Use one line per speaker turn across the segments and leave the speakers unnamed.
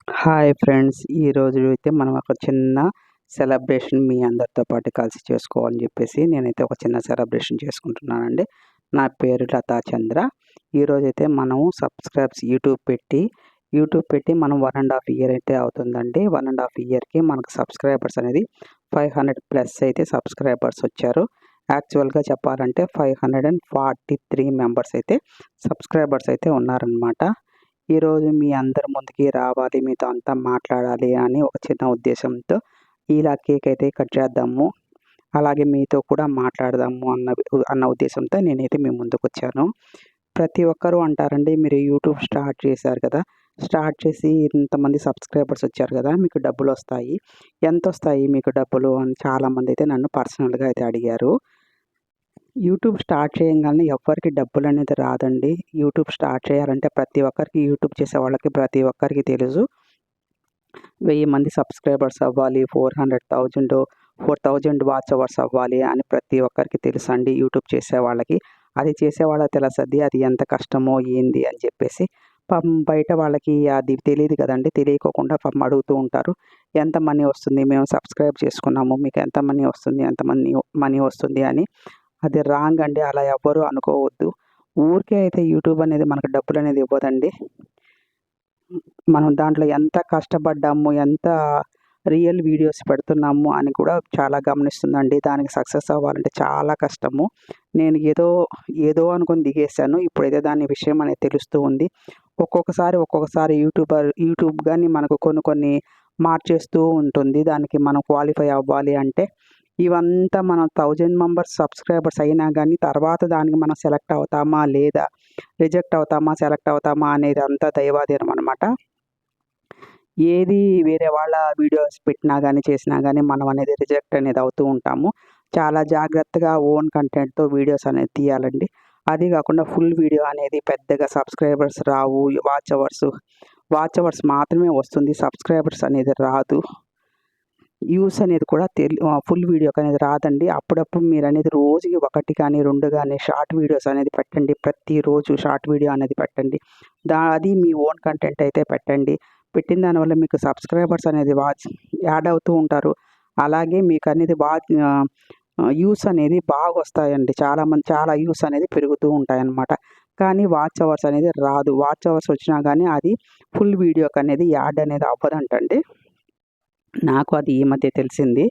Hi friends! ఈరోజు అయితే మనం ఒక చిన్న సెలబ్రేషన్ మీ అందరితో పాటు కలిసి చేసుకోవాలని చెప్పేసి నేనైతే ఒక చిన్న సెలబ్రేషన్ చేసుకుంటున్నానండి. నా పేరు లతా చంద్ర. ఈరోజైతే మనం యూట్యూబ్ పెట్టి మనం 1½ ఇయర్ అయితే అవుతుందండి. 1½ ఇయర్‌కి మనకు సబ్స్క్రైబర్స్ అనేది 500+ అయితే సబ్స్క్రైబర్స్ వచ్చారు. యాక్చువల్‌గా చెప్పాలంటే 543 మెంబర్స్ అయితే సబ్స్క్రైబర్స్ అయితే ఉన్నారనమాట. ఈరోజు మీ అందరి ముందుకి రావాలి, మీతో అంతా మాట్లాడాలి అని ఒక చిన్న ఉద్దేశంతో ఇలా కేక్ అయితే కట్ చేద్దాము. అలాగే మీతో కూడా మాట్లాడదాము అన్న ఉద్దేశంతో నేనైతే మీ ముందుకొచ్చాను. ప్రతి ఒక్కరు అంటారండి, మీరు యూట్యూబ్ స్టార్ట్ చేశారు కదా! స్టార్ట్ చేసి ఇంతమంది సబ్స్క్రైబర్స్ వచ్చారు కదా! మీకు డబ్బులొస్తాయి. ఎంతొస్తాయి మీకు డబ్బులు అని చాలామంది అయితే నన్ను పర్సనల్‌గా అయితే అడిగారు. యూట్యూబ్ స్టార్ట్ చేయంగానే ఎవ్వరికి డబ్బులనేది రాదండి. యూట్యూబ్ స్టార్ట్ చేయాలంటే ప్రతి ఒక్కరికి యూట్యూబ్ చేసే వాళ్ళకి ప్రతి ఒక్కరికి తెలుసు. 1000 మంది సబ్స్క్రైబర్స్ అవ్వాలి. 4,000 వాచ్ అవర్స్ అవ్వాలి అని ప్రతి ఒక్కరికి తెలుసండి యూట్యూబ్ చేసే వాళ్ళకి. అది చేసే వాళ్ళకి తెలుసది అది ఎంత కష్టమో ఏంది అని చెప్పేసి. పాపం బయట వాళ్ళకి అది తెలీదు కదండీ. తెలియకోకుండా పాపం అడుగుతూ ఉంటారు. ఎంత మనీ వస్తుంది? మేము సబ్స్క్రైబ్ చేసుకున్నాము. మీకు ఎంత మనీ వస్తుంది? ఎంత మనీ వస్తుంది అని. అది రాంగ్ అండి. అలా ఎవ్వరూ అనుకోవద్దు. ఊరికే అయితే యూట్యూబ్ అనేది మనకు డబ్బులనేది ఇవ్వదండి. మనం దాంట్లో ఎంత కష్టపడ్డాము, ఎంత రియల్ వీడియోస్ పెడుతున్నాము అని కూడా చాలా గమనిస్తుందండి. దానికి సక్సెస్ అవ్వాలంటే చాలా కష్టము. నేను ఏదో అనుకుని దిగేసాను. ఇప్పుడైతే దాని విషయం అనేది తెలుస్తూ ఉంది. ఒక్కొక్కసారి యూట్యూబ్ గాని మనకు కొన్ని మార్చేస్తూ ఉంటుంది. దానికి మనం క్వాలిఫై అవ్వాలి అంటే ఇవంతా మనం 1000 మెంబర్స్ సబ్స్క్రైబర్స్ అయినా గానీ తర్వాత దానికి మనం సెలెక్ట్ అవుతామా? లేదా? రిజెక్ట్ అవుతామా? సెలెక్ట్ అవుతామా? అనేది అంతా దైవాధీనం అనమాట. ఏది వేరే వాళ్ళ వీడియోస్ పెట్టినా గానీ, చేసినా గానీ మనం అనేది రిజెక్ట్ అనేది అవుతూ ఉంటాము. చాలా జాగ్రత్తగా ఓన్ కంటెంట్‌తో వీడియోస్ అనేది తీయాలండి. అది కాకుండా ఫుల్ వీడియో అనేది పెద్దగా సబ్స్క్రైబర్స్ రావు. వాచ్ అవర్స్ మాత్రమే వస్తుంది. సబ్స్క్రైబర్స్ అనేది రాదు. వ్యూస్ అనేది కూడా ఫుల్ వీడియోకనేది రాదండి. అప్పుడప్పుడు మీరనేది రోజుకి 1 కానీ, 2 కానీ షార్ట్ వీడియోస్ అనేది పెట్టండి. ప్రతిరోజు షార్ట్ వీడియో అనేది పెట్టండి. అది మీ ఓన్ కంటెంట్ అయితే పెట్టండి. పెట్టిన దానివల్ల మీకు సబ్స్క్రైబర్స్ అనేది యాడ్ అవుతూ ఉంటారు. అలాగే మీకనేది వ్యూస్ అనేది బాగొస్తాయండి. చాలా వ్యూస్ అనేది పెరుగుతూ ఉంటాయన్నమాట. కానీ వాచ్ అవర్స్ అనేది రాదు. వాచ్ అవర్స్ వచ్చినా గానీ అది ఫుల్ వీడియోకనేది యాడ్ అనేది అవ్వదంటండి. నాకు అది ఈ మధ్య తెలిసింది.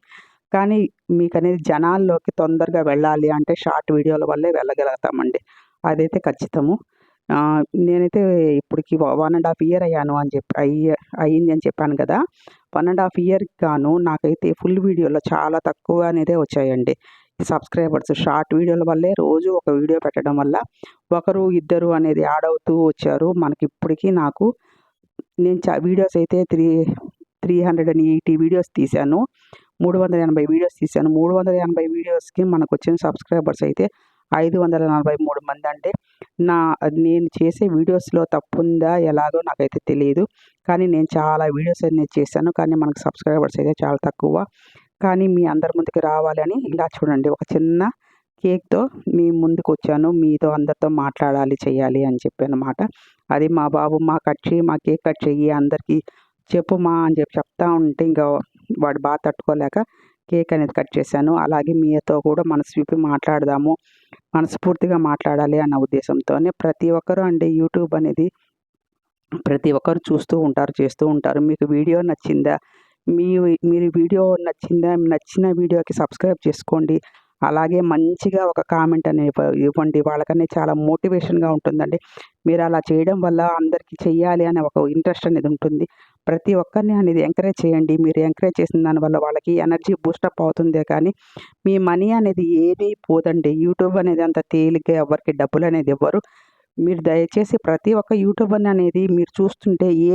కానీ మీకనేది జనాల్లోకి తొందరగా వెళ్ళాలి అంటే షార్ట్ వీడియోల వల్లే వెళ్ళగలుగుతామండి. అదైతే ఖచ్చితము. నేనైతే ఇప్పటికి 1½ ఇయర్ అయింది అని చెప్పాను కదా! 1½ ఇయర్‌కి గాను నాకైతే ఫుల్ వీడియోలో చాలా తక్కువ అనేదే వచ్చాయండి. సబ్స్క్రైబర్స్ షార్ట్ వీడియోల వల్లే రోజు ఒక వీడియో పెట్టడం వల్ల ఒకరు, ఇద్దరు అనేది యాడ్ అవుతూ వచ్చారు. మనకిప్పటికి నేను వీడియోస్ అయితే 380 వీడియోస్ తీశాను. 380 వీడియోస్ తీశాను. 380 వీడియోస్‌కి మనకొచ్చిన సబ్స్క్రైబర్స్ అయితే 543 మందండి. నేను చేసే వీడియోస్‌లో తప్పుందా ఎలాగో నాకైతే తెలీదు. కానీ నేను చాలా వీడియోస్ అనేది చేశాను. కానీ మనకు సబ్స్క్రైబర్స్ అయితే చాలా తక్కువ. కానీ మీ అందరి ముందుకి రావాలని ఇలా చూడండి ఒక చిన్న కేక్‌తో మీ ముందుకొచ్చాను. మీతో అందరితో మాట్లాడాలి, చేయాలి అని చెప్పనమాట. అది మా బాబు మా కేక్ కట్ చెయ్యి అందరికీ చెప్పుమా అని చెప్తా ఉంటే ఇంకా వాడు తట్టుకోలేక కేక్ అనేది కట్ చేశాను. అలాగే మీతో కూడా మనసు విప్పి మాట్లాడదాము, మనస్ఫూర్తిగా మాట్లాడాలి అన్న ఉద్దేశంతోనే ప్రతి ఒక్కరు అండి యూట్యూబ్ అనేది ప్రతి ఒక్కరు చూస్తూ ఉంటారు, చేస్తూ ఉంటారు. మీకు వీడియో నచ్చిందా? మీరు వీడియో నచ్చిందా? నచ్చిన వీడియోకి సబ్స్క్రైబ్ చేసుకోండి. అలాగే మంచిగా ఒక కామెంట్ అనేది ఇవ్వండి. వాళ్ళకనేది చాలా మోటివేషన్‌గా ఉంటుందండి. మీరు అలా చేయడం వల్ల అందరికీ చెయ్యాలి అనే ఒక ఇంట్రెస్ట్ అనేది ఉంటుంది. ప్రతి ఒక్కరిని అనేది ఎంకరేజ్ చేయండి. మీరు ఎంకరేజ్ చేసిన దానివల్ల వాళ్ళకి ఎనర్జీ బూస్టప్ అవుతుందే కానీ, మీ మనీ అనేది ఏమీ పోదండి. యూట్యూబ్ అనేది అంత తేలిగ్గా ఎవరికీ డబ్బులనేది ఇవ్వరు. మీరు దయచేసి ప్రతి ఒక్క యూట్యూబర్‌ని అనేది మీరు చూస్తుంటే ఏ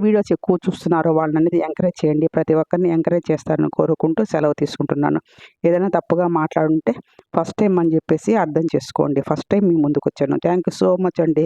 వీడియోస్ ఎక్కువ చూస్తున్నారో వాళ్ళననేది ఎంకరేజ్ చేయండి. ప్రతి ఒక్కరిని ఎంకరేజ్ చేస్తారని కోరుకుంటూ సెలవు తీసుకుంటున్నాను. ఏదైనా తప్పుగా మాట్లాడుంటే ఫస్ట్ టైమ్ అని చెప్పేసి అర్థం చేసుకోండి. ఫస్ట్ టైమ్ మీ ముందుకొచ్చాను. థ్యాంక్ యూ సో మచ్ అండి.